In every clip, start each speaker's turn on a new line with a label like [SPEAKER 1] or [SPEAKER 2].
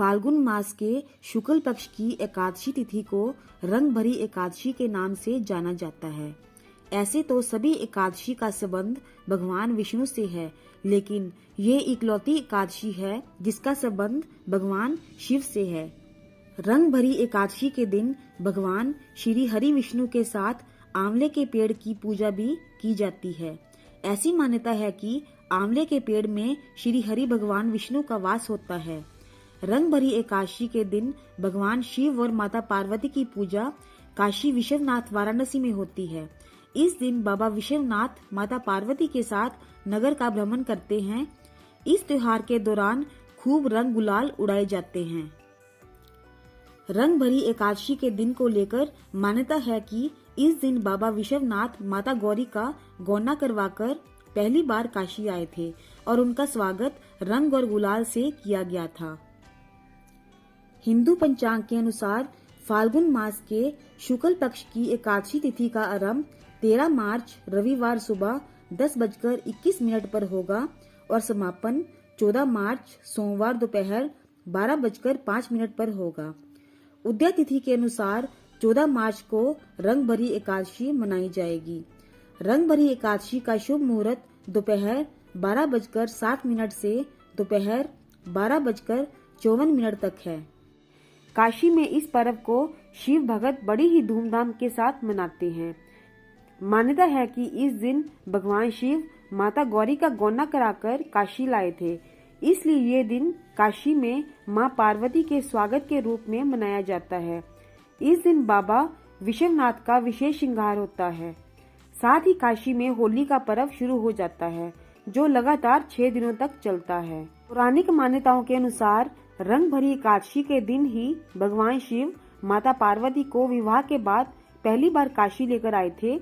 [SPEAKER 1] फाल्गुन मास के शुक्ल पक्ष की एकादशी तिथि को रंग भरी एकादशी के नाम से जाना जाता है। ऐसे तो सभी एकादशी का संबंध भगवान विष्णु से है, लेकिन ये इकलौती एकादशी है जिसका संबंध भगवान शिव से है। रंग भरी एकादशी के दिन भगवान श्री हरि विष्णु के साथ आंवले के पेड़ की पूजा भी की जाती है। ऐसी मान्यता है कि आंवले के पेड़ में श्री हरि भगवान विष्णु का वास होता है। रंग भरी एकादशी के दिन भगवान शिव और माता पार्वती की पूजा काशी विश्वनाथ वाराणसी में होती है। इस दिन बाबा विश्वनाथ माता पार्वती के साथ नगर का भ्रमण करते हैं। इस त्योहार के दौरान खूब रंग गुलाल उड़ाए जाते हैं। रंग भरी एकादशी के दिन को लेकर मान्यता है कि इस दिन बाबा विश्वनाथ माता गौरी का गौना करवाकर पहली बार काशी आए थे और उनका स्वागत रंग और गुलाल से किया गया था। हिंदू पंचांग के अनुसार फाल्गुन मास के शुक्ल पक्ष की एकादशी तिथि का आरंभ 13 मार्च रविवार सुबह 10:21 पर होगा और समापन 14 मार्च सोमवार दोपहर 12:05 पर होगा। उदय तिथि के अनुसार 14 मार्च को रंग भरी एकादशी मनाई जाएगी। रंग भरी एकादशी का शुभ मुहूर्त दोपहर 12:07 से दोपहर 12:54 तक है। काशी में इस पर्व को शिव भगत बड़ी ही धूमधाम के साथ मनाते हैं। मान्यता है कि इस दिन भगवान शिव माता गौरी का गौना कराकर काशी लाए थे, इसलिए ये दिन काशी में मां पार्वती के स्वागत के रूप में मनाया जाता है। इस दिन बाबा विश्वनाथ का विशेष श्रृंगार होता है। साथ ही काशी में होली का पर्व शुरू हो जाता है, जो लगातार 6 दिनों तक चलता है। पौराणिक मान्यताओं के अनुसार रंग भरी एकादशी के दिन ही भगवान शिव माता पार्वती को विवाह के बाद पहली बार काशी लेकर आए थे।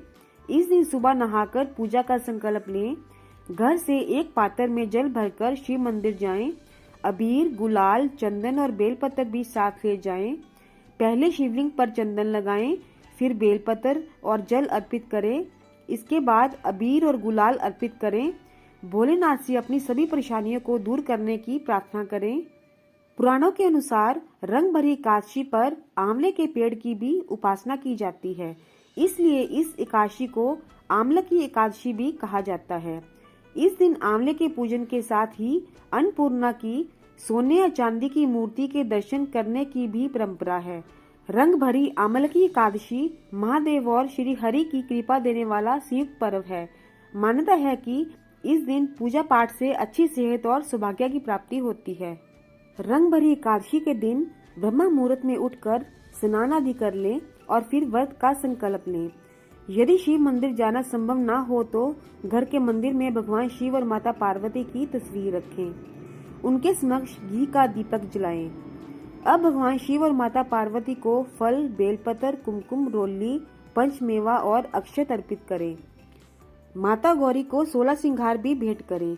[SPEAKER 1] इस दिन सुबह नहाकर पूजा का संकल्प लें। घर से एक पात्र में जल भरकर शिव मंदिर जाएं। अबीर, गुलाल, चंदन और बेलपत्र भी साथ ले जाएं। पहले शिवलिंग पर चंदन लगाएं, फिर बेलपत्र और जल अर्पित करें। इसके बाद अबीर और गुलाल अर्पित करें। भोलेनाथ से अपनी सभी परेशानियों को दूर करने की प्रार्थना करें। पुराणों के अनुसार रंग भरी एकादशी पर आंवले के पेड़ की भी उपासना की जाती है, इसलिए इस एकादशी को आंवला की एकादशी भी कहा जाता है। इस दिन आंवले के पूजन के साथ ही अन्नपूर्णा की सोने या चांदी की मूर्ति के दर्शन करने की भी परंपरा है। रंग भरी आंवला की एकादशी महादेव और श्री हरि की कृपा देने वाला संयुक्त पर्व है। मान्यता है कि इस दिन पूजा पाठ से अच्छी सेहत और सौभाग्य की प्राप्ति होती है। रंग भरी एकादशी के दिन ब्रह्म मुहूर्त में उठकर स्नान आदि कर लें और फिर व्रत का संकल्प लें। यदि शिव मंदिर जाना संभव ना हो तो घर के मंदिर में भगवान शिव और माता पार्वती की तस्वीर रखें। उनके समक्ष घी का दीपक जलाएं। अब भगवान शिव और माता पार्वती को फल, बेलपत्र, कुमकुम, रोली, पंचमेवा और अक्षत अर्पित करें। माता गौरी को 16 श्रृंगार भी भेंट करें।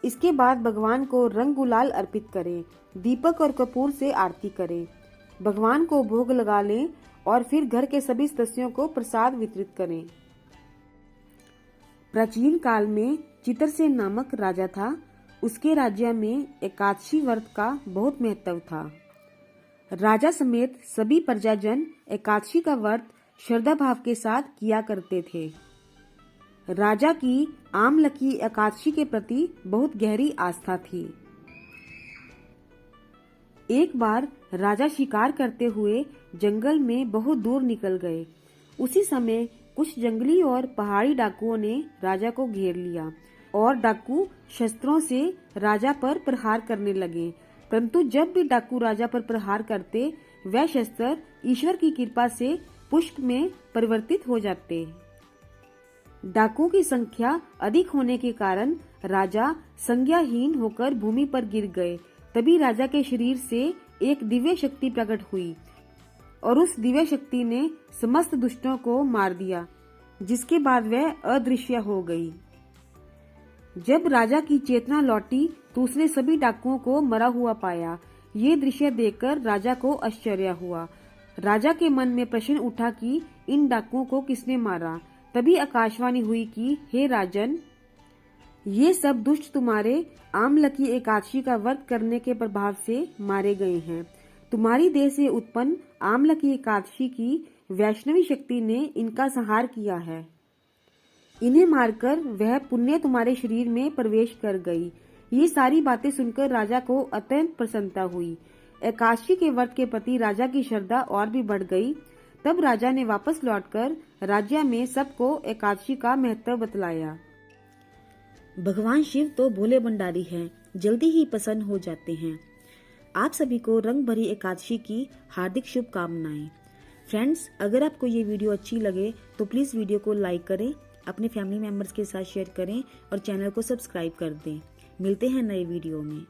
[SPEAKER 1] इसके बाद भगवान को रंग गुलाल अर्पित करें। दीपक और कपूर से आरती करें। भगवान को भोग लगा लें और फिर घर के सभी सदस्यों को प्रसाद वितरित करें। प्राचीन काल में चित्रसेन नामक राजा था। उसके राज्य में एकादशी व्रत का बहुत महत्व था। राजा समेत सभी प्रजाजन एकादशी का व्रत श्रद्धा भाव के साथ किया करते थे। राजा की आंवला की एकादशी के प्रति बहुत गहरी आस्था थी। एक बार राजा शिकार करते हुए जंगल में बहुत दूर निकल गए। उसी समय कुछ जंगली और पहाड़ी डाकुओं ने राजा को घेर लिया और डाकू शस्त्रों से राजा पर प्रहार करने लगे। परंतु जब भी डाकू राजा पर प्रहार करते, वह शस्त्र ईश्वर की कृपा से पुष्प में परिवर्तित हो जाते। डाकुओं की संख्या अधिक होने के कारण राजा संज्ञाहीन होकर भूमि पर गिर गए। तभी राजा के शरीर से एक दिव्य शक्ति प्रकट हुई और उस दिव्य शक्ति ने समस्त दुष्टों को मार दिया, जिसके बाद वह अदृश्य हो गई। जब राजा की चेतना लौटी तो उसने सभी डाकुओं को मरा हुआ पाया। ये दृश्य देखकर राजा को आश्चर्य हुआ। राजा के मन में प्रश्न उठा कि इन डाकुओं को किसने मारा। तभी आकाशवाणी हुई कि हे राजन, ये सब दुष्ट तुम्हारे आमलकी एकादशी का व्रत करने के प्रभाव से मारे गए हैं। तुम्हारी देह से उत्पन्न आमलकी एकादशी की वैष्णवी शक्ति ने इनका संहार किया है। इन्हें मारकर वह पुण्य तुम्हारे शरीर में प्रवेश कर गई। ये सारी बातें सुनकर राजा को अत्यंत प्रसन्नता हुई। एकादशी के व्रत के प्रति राजा की श्रद्धा और भी बढ़ गई। तब राजा ने वापस लौटकर राज्य में सबको एकादशी का महत्व बतलाया। भगवान शिव तो भोले भंडारी हैं, जल्दी ही प्रसन्न हो जाते हैं। आप सभी को रंग भरी एकादशी की हार्दिक शुभकामनाएं। फ्रेंड्स, अगर आपको ये वीडियो अच्छी लगे तो प्लीज वीडियो को लाइक करें, अपने फैमिली मेंबर्स के साथ शेयर करें और चैनल को सब्सक्राइब कर दें। मिलते हैं नए वीडियो में।